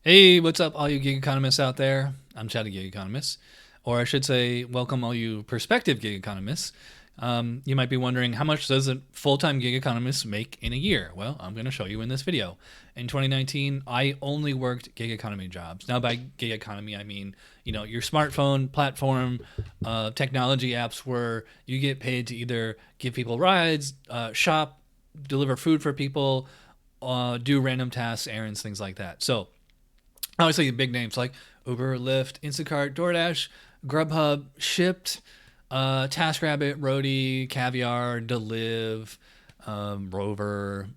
Hey, what's up, all you gig economists out there? I'm Chad, a gig economist, or I should say, welcome all you prospective gig economists. You might be wondering, how much does a full-time gig economist make in a year? Well, I'm going to show you in this video. In 2019, I only worked gig economy jobs. Now, by gig economy, I mean, your smartphone platform, technology apps where you get paid to either give people rides, shop, deliver food for people, do random tasks, errands, things like that. So obviously, the big names like Uber, Lyft, Instacart, Doordash, Grubhub, Shipped, TaskRabbit, Roadie, Caviar, Deliv, Rover,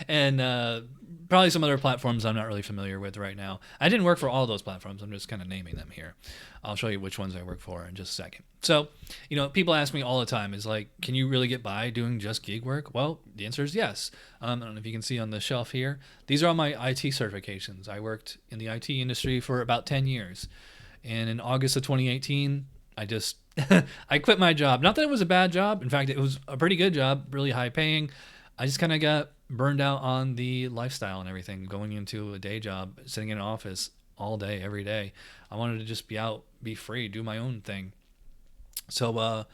and probably some other platforms I'm not really familiar with right now. I didn't work for all those platforms. I'm just kind of naming them here. I'll show you which ones I work for in just a second. So, people ask me all the time is like, can you really get by doing just gig work? Well, the answer is yes. I don't know if you can see on the shelf here. These are all my IT certifications. I worked in the IT industry for about 10 years. And in August of 2018, I just I quit my job. Not that it was a bad job. In fact, it was a pretty good job, really high paying. I just kind of got burned out on the lifestyle and everything, going into a day job, sitting in an office all day, every day. I wanted to just be out, be free, do my own thing. So, I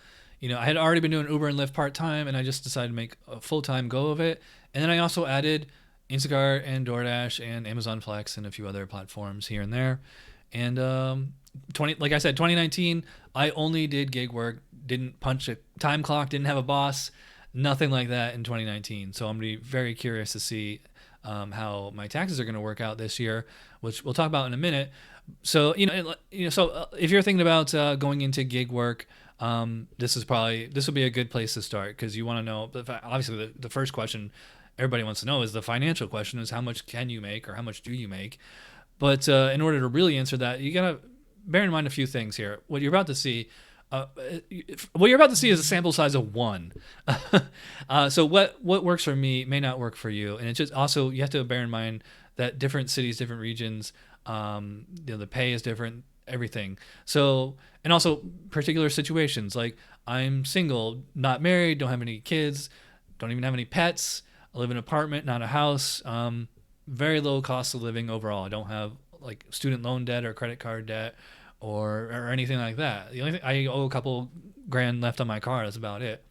had already been doing Uber and Lyft part time, and I just decided to make a full time go of it. And then I also added Instacart and DoorDash and Amazon Flex and a few other platforms here and there. And like I said, 2019, I only did gig work, didn't punch a time clock, didn't have a boss, nothing like that in 2019. So I'm gonna be very curious to see how my taxes are going to work out this year, which we'll talk about in a minute. So if you're thinking about going into gig work, this will be a good place to start, because you want to know. Obviously, the first question everybody wants to know is the financial question: is how much can you make, or how much do you make? But in order to really answer that, you gotta bear in mind a few things here. What you're about to see is a sample size of one. So what works for me may not work for you, and it's just also, you have to bear in mind that different cities, different regions, the pay is different, everything. So, and also particular situations, like I'm single, not married, don't have any kids, don't even have any pets. I live in an apartment, not a house. Very low cost of living overall. I don't have like student loan debt or credit card debt or anything like that. The only thing, I owe a couple grand left on my car. That's about it.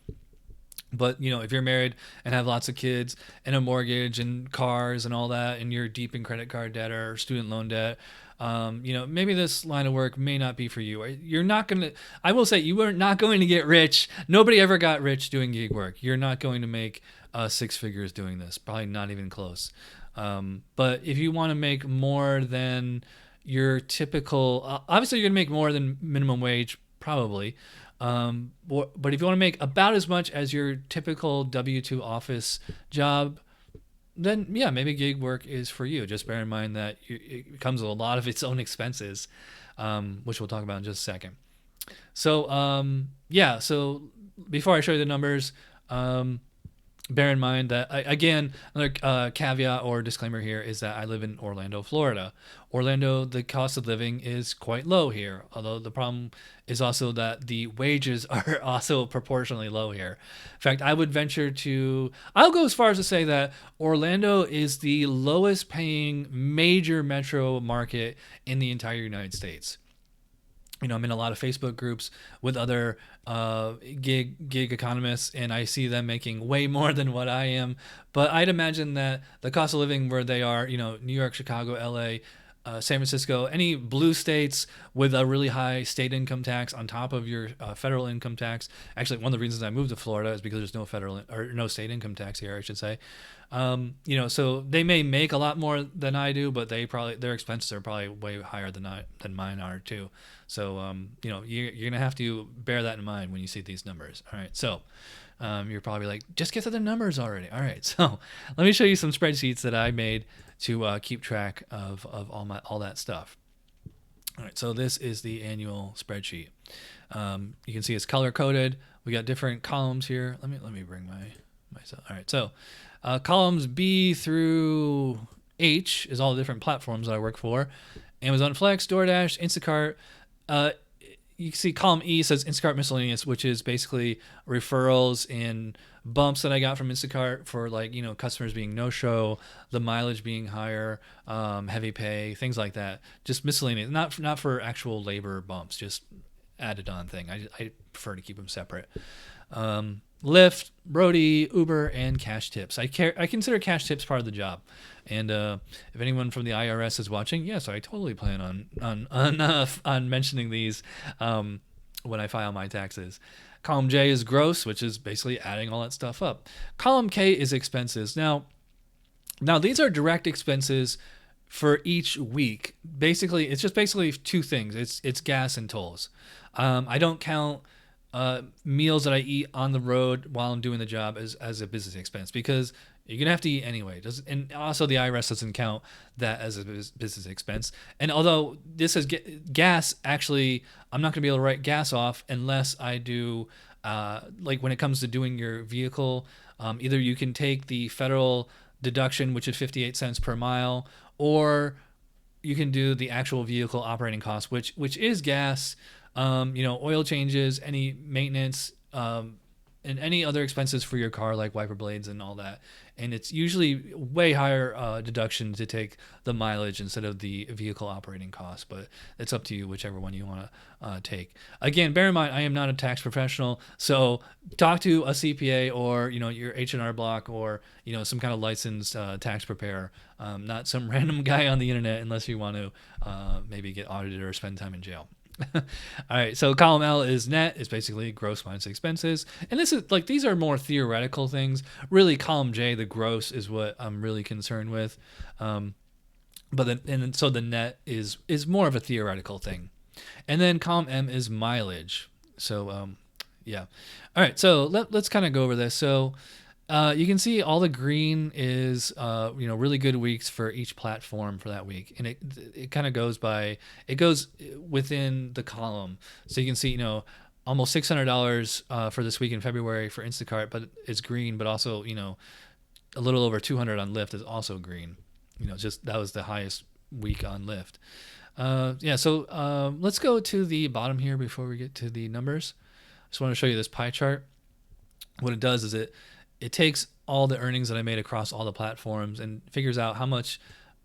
But if you're married and have lots of kids and a mortgage and cars and all that, and you're deep in credit card debt or student loan debt, maybe this line of work may not be for you. You're not gonna. I will say, you are not going to get rich. Nobody ever got rich doing gig work. You're not going to make six figures doing this. Probably not even close. But if you want to make more than your typical, obviously you're gonna make more than minimum wage, probably. But if you want to make about as much as your typical W-2 office job, then yeah, maybe gig work is for you. Just bear in mind that it comes with a lot of its own expenses, which we'll talk about in just a second. So so before I show you the numbers, bear in mind that, again, another caveat or disclaimer here is that I live in Orlando, Florida. Orlando, the cost of living is quite low here, although the problem is also that the wages are also proportionally low here. In fact, I'll go as far as to say that Orlando is the lowest paying major metro market in the entire United States. I'm in a lot of Facebook groups with other gig economists, and I see them making way more than what I am. But I'd imagine that the cost of living where they are, New York, Chicago, LA, San Francisco, any blue states with a really high state income tax on top of your federal income tax. Actually, one of the reasons I moved to Florida is because there's no federal or no state income tax here, I should say. So they may make a lot more than I do, but their expenses are probably way higher than mine are too. So you're gonna have to bear that in mind when you see these numbers. All right, so you're probably like, just get to the numbers already. All right, so let me show you some spreadsheets that I made to keep track of all that stuff. All right, so this is the annual spreadsheet. You can see it's color coded. We got different columns here. Let me bring myself. All right, so columns B through H is all the different platforms that I work for: Amazon Flex, DoorDash, Instacart. you see column E says Instacart miscellaneous, which is basically referrals and bumps that I got from Instacart for like, customers being no show, the mileage being higher, heavy pay, things like that. Just miscellaneous, not for actual labor bumps, just added on thing. I prefer to keep them separate. Lyft, Brody, Uber, and cash tips. I consider cash tips part of the job. And if anyone from the IRS is watching, yes, I totally plan on mentioning these when I file my taxes. Column J is gross, which is basically adding all that stuff up. Column K is expenses. Now these are direct expenses for each week. Basically, it's just basically two things. It's gas and tolls. I don't count meals that I eat on the road while I'm doing the job as a business expense, because you're gonna have to eat anyway. And also the IRS doesn't count that as a business expense. And although this says gas, actually, I'm not gonna be able to write gas off unless I do like when it comes to doing your vehicle. Either you can take the federal deduction, which is 58 cents per mile, or you can do the actual vehicle operating cost, which is gas. Oil changes, any maintenance, and any other expenses for your car, like wiper blades and all that. And it's usually way higher deduction to take the mileage instead of the vehicle operating cost, but it's up to you, whichever one you want to take. Again, bear in mind, I am not a tax professional, so talk to a CPA or, your H&R Block or, some kind of licensed tax preparer, not some random guy on the internet, unless you want to maybe get audited or spend time in jail. All right, so column L is net, is basically gross minus expenses, and this is like, these are more theoretical things. Really, column J, the gross, is what I'm really concerned with. So the net is more of a theoretical thing, and then column M is mileage. So yeah, all right. So let's kind of go over this. So you can see all the green is really good weeks for each platform for that week, and it kind of goes within the column. So you can see almost $600 for this week in February for Instacart, but it's green. But also a little over 200 on Lyft is also green. Just that was the highest week on Lyft. So let's go to the bottom here before we get to the numbers. I just want to show you this pie chart. What it does is it takes all the earnings that I made across all the platforms and figures out how much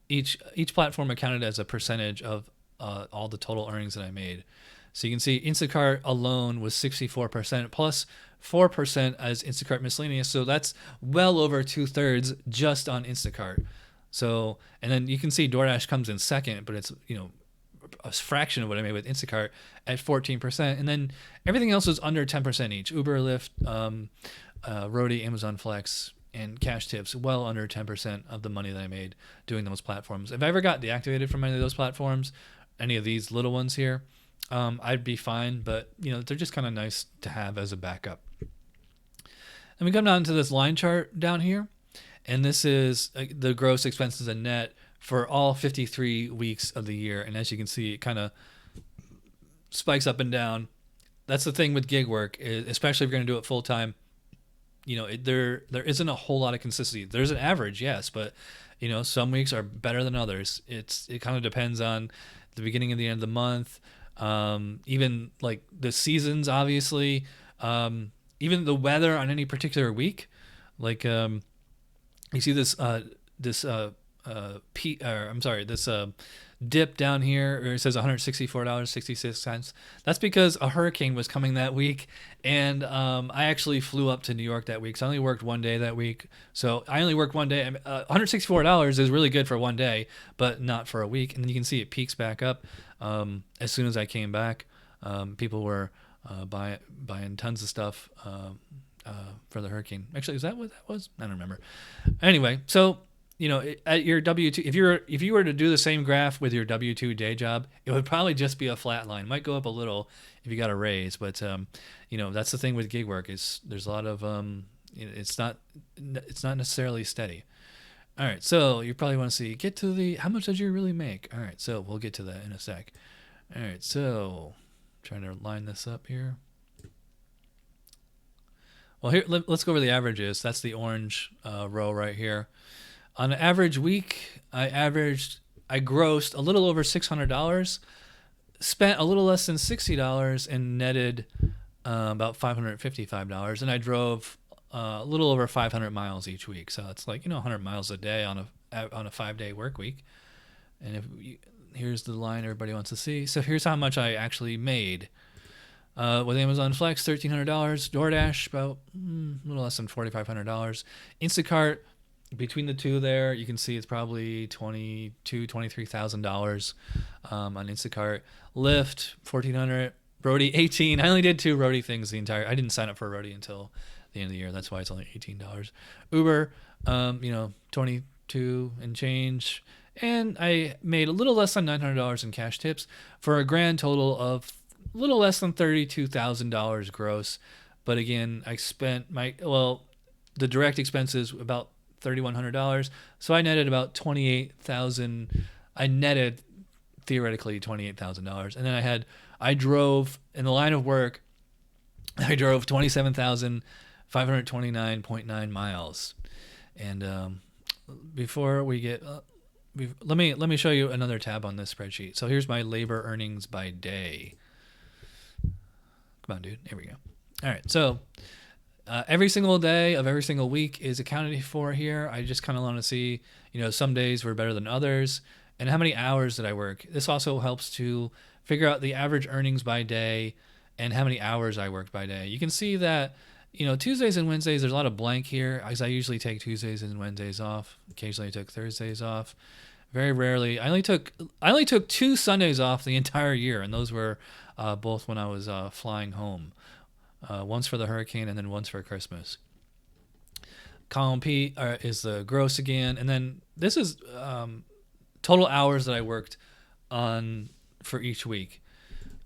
each platform accounted as a percentage of all the total earnings that I made. So you can see Instacart alone was 64% plus 4% as Instacart miscellaneous. So that's well over 2/3 just on Instacart. So, and then you can see DoorDash comes in second, but it's, a fraction of what I made with Instacart at 14%. And then everything else is under 10% each. Uber, Lyft, Roadie, Amazon Flex, and cash tips, well under 10% of the money that I made doing those platforms. If I ever got deactivated from any of those platforms, any of these little ones here, I'd be fine, but they're just kind of nice to have as a backup. And we come down to this line chart down here, and this is the gross expenses and net for all 53 weeks of the year. And as you can see, it kind of spikes up and down. That's the thing with gig work, especially if you're going to do it full time. There isn't a whole lot of consistency. There's an average, yes, but some weeks are better than others. It kind of depends on the beginning and the end of the month. Even like the seasons, obviously, even the weather on any particular week. Like you see this dip down here, or it says $164.66. That's because a hurricane was coming that week, and I actually flew up to New York that week, so I only worked one day that week. So I only worked one day. $164 is really good for one day, but not for a week. And then you can see it peaks back up as soon as I came back. People were buying tons of stuff for the hurricane. Actually, is that what that was? I don't remember. Anyway, so at your W-2, if you were to do the same graph with your W-2 day job, it would probably just be a flat line. Might go up a little if you got a raise, but that's the thing with gig work, is there's a lot of it's not necessarily steady. All right, so you probably want to see, get to the how much did you really make? All right, so we'll get to that in a sec. All right, so trying to line this up here. Well, here let's go over the averages. That's the orange row right here. On an average week, I grossed a little over $600. spent a little less than $60 and netted about $555, and I drove a little over 500 miles each week. So it's like 100 miles a day on a 5-day work week. And here's the line everybody wants to see. So here's how much I actually made. With Amazon Flex, $1,300. Doordash, about a little less than $4,500. Instacart, between the two there, you can see it's probably $23,000 on Instacart. Lyft, $1,400. Roadie, $18. I only did 2 roadie things I didn't sign up for a roadie until the end of the year. That's why it's only $18. Uber, 22 and change. And I made a little less than $900 in cash tips for a grand total of a little less than $32,000 gross. But again, I spent the direct expenses about $3,100. So I netted about $28,000. I netted theoretically $28,000. And then I drove in the line of work, I drove 27,529.9 miles. And before we get let me show you another tab on this spreadsheet. So here's my labor earnings by day. Come on, dude. Here we go. All right. So every single day of every single week is accounted for here. I just kind of want to see, some days were better than others, and how many hours did I work. This also helps to figure out the average earnings by day and how many hours I worked by day. You can see that, Tuesdays and Wednesdays, there's a lot of blank here, as I usually take Tuesdays and Wednesdays off. Occasionally I took Thursdays off. Very rarely. I only took 2 Sundays off the entire year, and those were both when I was flying home. Once for the hurricane and then once for Christmas. Column P is the gross again, and then this is total hours that I worked on for each week.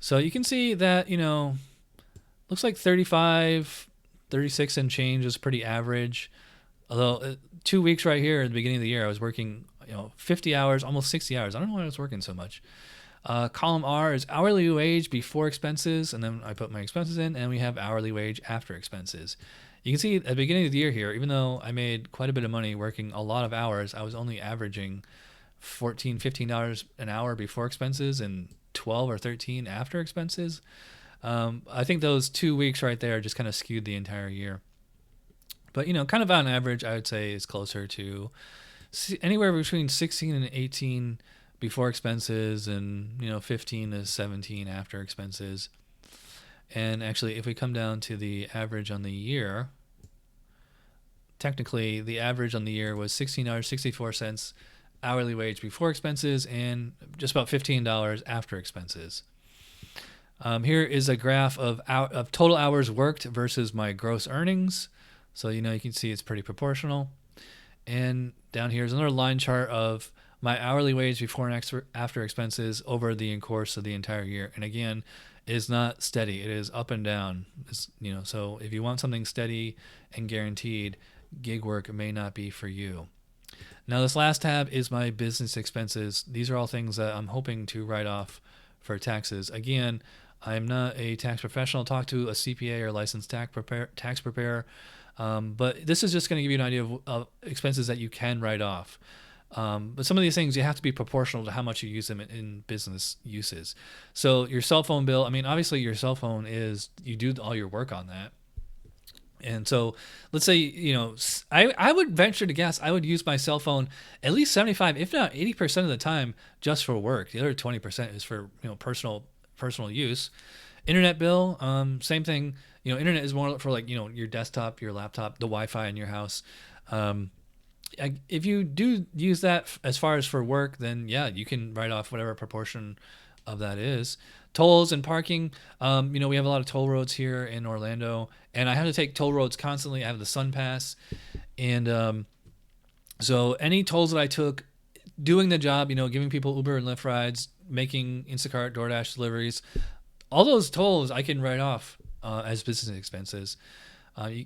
So you can see that, looks like 35, 36 and change is pretty average. Although 2 weeks right here at the beginning of the year, I was working 50 hours, almost 60 hours. I don't know why I was working so much. Column R is hourly wage before expenses, and then I put my expenses in, and we have hourly wage after expenses. You can see at the beginning of the year here, even though I made quite a bit of money working a lot of hours, I was only averaging $14, $15 an hour before expenses and 12 or 13 after expenses. I think those 2 weeks right there just kind of skewed the entire year. But, kind of on average, I would say is closer to anywhere between 16 and 18 before expenses and, 15 to 17 after expenses. And actually, if we come down to the average on the year, technically the average on the year was $16.64 hourly wage before expenses and just about $15 after expenses. Here is a graph of total hours worked versus my gross earnings. So, you can see it's pretty proportional. And down here is another line chart of my hourly wage before and after expenses over the course of the entire year. And again, it is not steady. It is up and down. So if you want something steady and guaranteed, gig work may not be for you. Now, this last tab is my business expenses. These are all things that I'm hoping to write off for taxes. Again, I'm not a tax professional. Talk to a CPA or licensed tax preparer. But this is just going to give you an idea of expenses that you can write off. But some of these things, you have to be proportional to how much you use them in business uses. So your cell phone bill, obviously your cell phone you do all your work on that. And so let's say, I would venture to guess I would use my cell phone at least 75, if not 80% of the time just for work. The other 20% is for, personal use. Internet bill, same thing. Internet is more for your desktop, your laptop, the Wi-Fi in your house. If you do use that as far as for work, then yeah, you can write off whatever proportion of that is. Tolls and parking, we have a lot of toll roads here in Orlando, and I have to take toll roads constantly. I have the Sun Pass, and so any tolls that I took doing the job, giving people Uber and Lyft rides, making Instacart, Doordash deliveries, all those tolls I can write off as business expenses.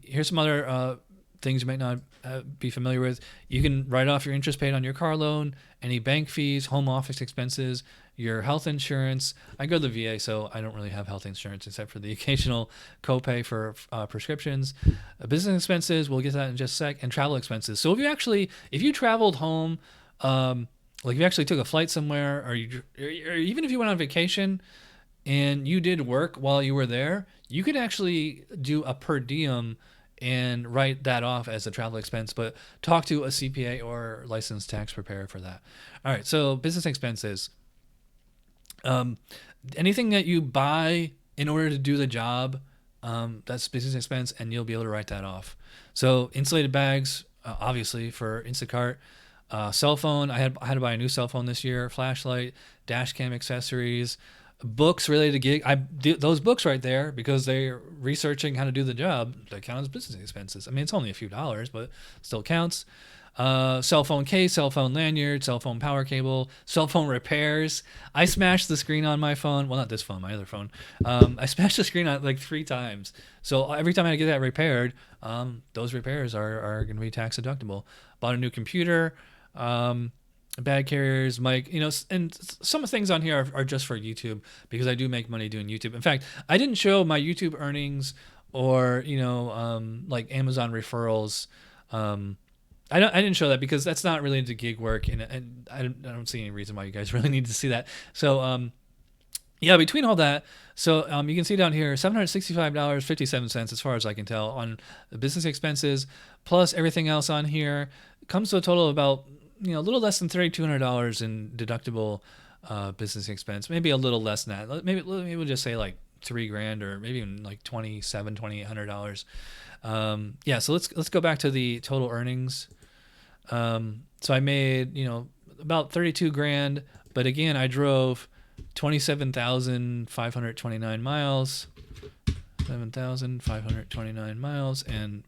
Here's some other things you might not be familiar with. You can write off your interest paid on your car loan, any bank fees, home office expenses, your health insurance. I go to the VA, so I don't really have health insurance except for the occasional copay for prescriptions. Business expenses, we'll get to that in just a sec, and travel expenses. So if you traveled home like if you actually took a flight somewhere, or even if you went on vacation and you did work while you were there, you could actually do a per diem and write that off as a travel expense, but talk to a CPA or licensed tax preparer for that. All right, so business expenses. Anything that you buy in order to do the job, that's business expense, and you'll be able to write that off. So insulated bags, obviously for Instacart. Cell phone, I had to buy a new cell phone this year. Flashlight, dash cam accessories, books related to gig. Those books right there, because they're researching how to do the job, they count as business expenses. I mean, it's only a few dollars, but still counts. Cell phone case, cell phone lanyard, cell phone power cable, cell phone repairs. I smashed the screen on my phone. Well, not this phone, my other phone. I smashed the screen on like 3 times. So every time I get that repaired, those repairs are going to be tax deductible. Bought a new computer, bag carriers, mic, and some things on here are just for YouTube, because I do make money doing YouTube. In fact, I didn't show my YouTube earnings or, like Amazon referrals. I didn't show that because that's not related to gig work, and I don't see any reason why you guys really need to see that. So yeah, between all that, so you can see down here $765.57 as far as I can tell on the business expenses, plus everything else on here comes to a total of about a little less than $3,200 in deductible business expense. Maybe a little less than that. Maybe we'll just say like $3,000, or maybe even like $2,800. Yeah, so let's go back to the total earnings. So I made, about 32 grand, but again, I drove 27,529 miles, 7,529 miles and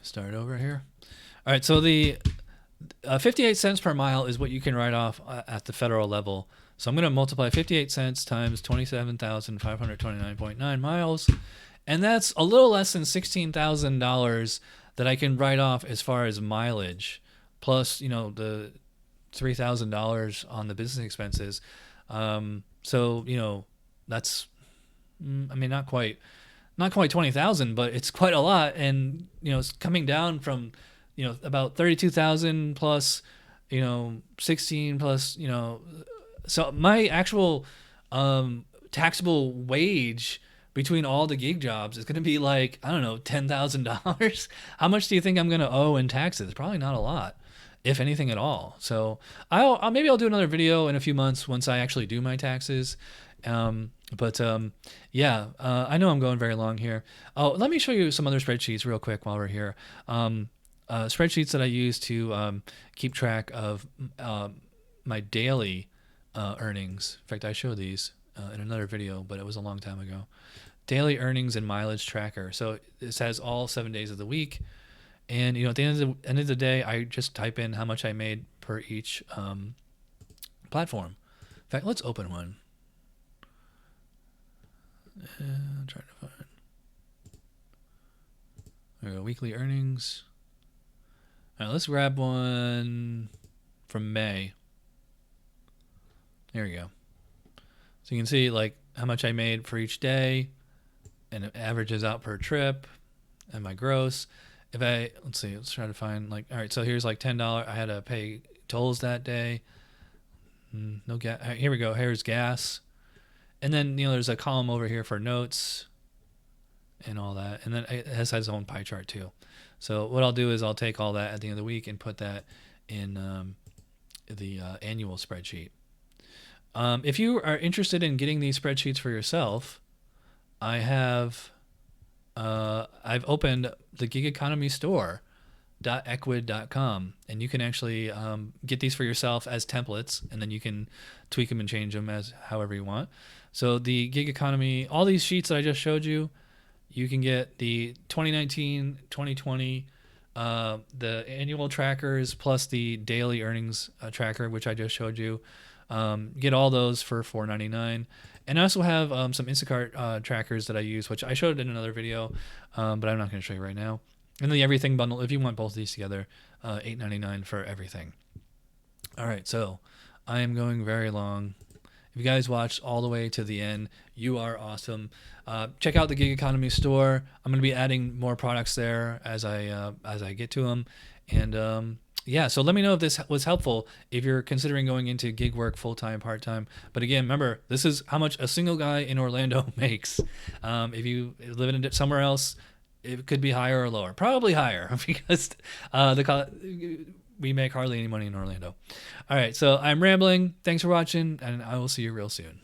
start over here. All right. So the 58 cents per mile is what you can write off at the federal level. So I'm going to multiply 58 cents times 27,529.9 miles. And that's a little less than $16,000 that I can write off as far as mileage, plus, the $3,000 on the business expenses. So, that's, not quite 20,000, but it's quite a lot. And, it's coming down from, about 32,000 plus, 16 plus, so my actual, taxable wage between all the gig jobs is going to be like, I don't know, $10,000. How much do you think I'm going to owe in taxes? Probably not a lot, if anything at all. So maybe I'll do another video in a few months once I actually do my taxes. Yeah, I know I'm going very long here. Oh, let me show you some other spreadsheets real quick while we're here. Spreadsheets that I use to keep track of my daily earnings. In fact, I showed these in another video, but it was a long time ago. Daily earnings and mileage tracker. So this has all 7 days of the week. And, at the end of the day, I just type in how much I made per each platform. In fact, let's open one. I'm trying to find. There we go, weekly earnings. All right, let's grab one from May. There we go. So you can see like how much I made for each day, and it averages out per trip, and my gross. Let's try to find all right, so here's like $10. I had to pay tolls that day. No gas. Here we go. Here's gas. And then, there's a column over here for notes and all that. And then it has its own pie chart too. So what I'll do is I'll take all that at the end of the week and put that in the annual spreadsheet. If you are interested in getting these spreadsheets for yourself, I've opened the gig economy store .ewid.com, and you can actually get these for yourself as templates, and then you can tweak them and change them as however you want. So the gig economy, all these sheets that I just showed you, you can get the 2019, 2020, the annual trackers plus the daily earnings tracker, which I just showed you. Get all those for $4.99. And I also have some Instacart trackers that I use, which I showed in another video, but I'm not going to show you right now. And the everything bundle, if you want both of these together, $8.99 for everything. All right, so I am going very long. If you guys watched all the way to the end, you are awesome. Check out the Gig Economy store. I'm going to be adding more products there as I get to them. And yeah, so let me know if this was helpful if you're considering going into gig work full-time, part-time. But again, remember, this is how much a single guy in Orlando makes. If you live in somewhere else, it could be higher or lower. Probably higher because we make hardly any money in Orlando. All right, so I'm rambling. Thanks for watching, and I will see you real soon.